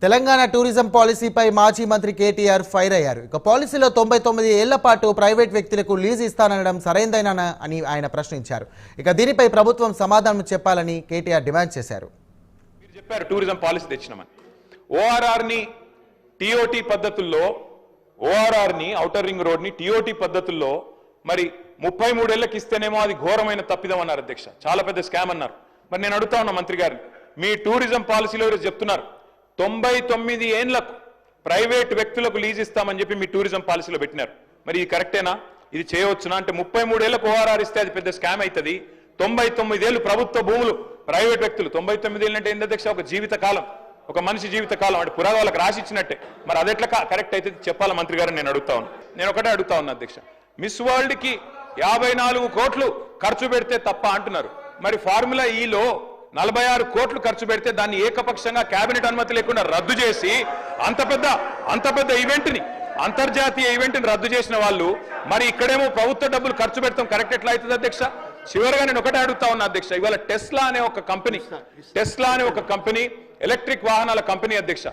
Telangana tourism పాలసీపై మాజీ మంత్రి KTR fire అయ్యారు. ఇక పాలసీలో 99 ఏళ్ల పాటు ప్రైవేట్ వ్యక్తులకు లీజ్ ఇస్తానడం సరైందేనా అని ఆయన ప్రశ్నించారు. ఇక దీనిపై ప్రభుత్వం సమాధానం చెప్పాలని కేటీఆర్ డిమాండ్ చేశారు. మీరు చెప్పారు టూరిజం పాలసీ తెచ్చినామని. ఓఆర్ఆర్ ని టీఓటీ పద్ధతుల్లో ఓఆర్ఆర్ ని ఔటర్ రింగ్ రోడ్ ని టీఓటీ పద్ధతుల్లో మరి 33 ఏళ్లకు ఇస్తేనేమో అది ఘోరమైన తప్పిదం అన్నారు అధ్యక్ష. చాలా పెద్ద స్కామ్ అన్నారు. మరి నేను అడుగుతా ఉన్నా మంత్రి గారిని, మీ టూరిజం పాలసీలో చెప్తున్నారు 99 ఏళ్లకు ప్రైవేట్ వ్యక్తులకు లీజ్ ఇస్తామని చెప్పి మీ టూరిజం పాలసీలో పెట్టినారు. మరి ఇది కరెక్టేనా? ఇది చేయవచ్చునా? అంటే 33 ఏళ్లకు ఓఆర్ఆర్ ఇస్తే అది పెద్ద స్కామ్ అవుతుంది. 99 ఏళ్ళు ప్రభుత్వ భూములు ప్రైవేట్ వ్యక్తులు, 99 ఏళ్ళు అంటే ఏంటి అధ్యక్ష? ఒక జీవితకాలం, ఒక మనిషి జీవితకాలం, అంటే పురాగాలకు రాసి ఇచ్చినట్టే. మరి అది ఎట్లా కరెక్ట్ అయితే చెప్పాలా మంత్రి గారు? నేను అడుగుతా ఉన్నా. నేను ఒకటే అడుగుతా ఉన్నా అధ్యక్ష, మిస్ వరల్డ్ కి 54 కోట్లు ఖర్చు పెడితే తప్ప అంటున్నారు. మరి ఫార్ములా ఈలో 46 కోట్లు ఖర్చు పెడితే దాన్ని ఏకపక్షంగా కేబినెట్ అనుమతి లేకుండా రద్దు చేసి అంత పెద్ద ఈవెంట్ని, అంతర్జాతీయ ఈవెంట్ని రద్దు చేసిన వాళ్ళు మరి ఇక్కడేమో ప్రభుత్వ డబ్బులు ఖర్చు పెడతాం కరెక్ట్ ఎట్లా అవుతుంది అధ్యక్ష? చివరిగా నేను ఒకటే అడుగుతా ఉన్నా అధ్యక్ష, ఇవాళ టెస్లా అనే ఒక కంపెనీ ఎలక్ట్రిక్ వాహనాల కంపెనీ అధ్యక్ష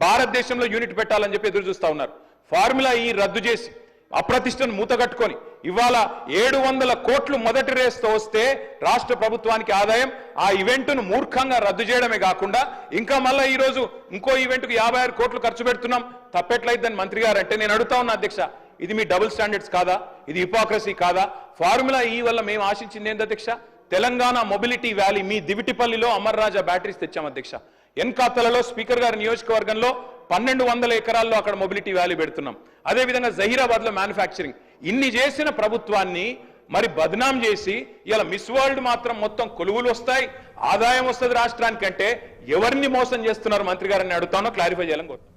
భారతదేశంలో యూనిట్ పెట్టాలని చెప్పి ఎదురు చూస్తా ఉన్నారు. ఫార్ములా ఈ రద్దు చేసి అప్రతిష్టను మూతగట్టుకొని ఇవాళ 700 కోట్లు మొదటి రేస్తో వస్తే రాష్ట్ర ప్రభుత్వానికి ఆదాయం ఆ ఈవెంట్ను మూర్ఖంగా రద్దు చేయడమే కాకుండా ఇంకా మళ్ళీ ఈ రోజు ఇంకో ఈవెంట్కు 56 కోట్లు ఖర్చు పెడుతున్నాం. తప్పెట్లయిద్దని మంత్రి గారు అంటే నేను అడుగుతా ఉన్నా అధ్యక్ష, ఇది మీ డబుల్ స్టాండర్డ్స్ కాదా? ఇది హిపోక్రసీ కాదా? ఫార్ములా ఈ వల్ల మేము ఆశించింది ఏంటి అధ్యక్ష? తెలంగాణ మొబిలిటీ వ్యాలీ మీ దివిటిపల్లిలో అమర్ రాజా బ్యాటరీస్ తెచ్చాం అధ్యక్ష. ఎన్కాతలలో స్పీకర్ గారి నియోజకవర్గంలో 1200 ఎకరాల్లో అక్కడ మొబిలిటీ వ్యాలీ పెడుతున్నాం. అదేవిధంగా జహీరాబాద్ లో మ్యానుఫ్యాక్చరింగ్. ఇన్ని చేసిన ప్రభుత్వాన్ని మరి బద్నాం చేసి ఇలా మిస్ వరల్డ్ మాత్రం మొత్తం కొలువులు వస్తాయి, ఆదాయం వస్తుంది రాష్ట్రానికంటే ఎవరిని మోసం చేస్తున్నారు మంత్రి గారిని అడుగుతానో క్లారిఫై చేయాలని కోరుతున్నాను.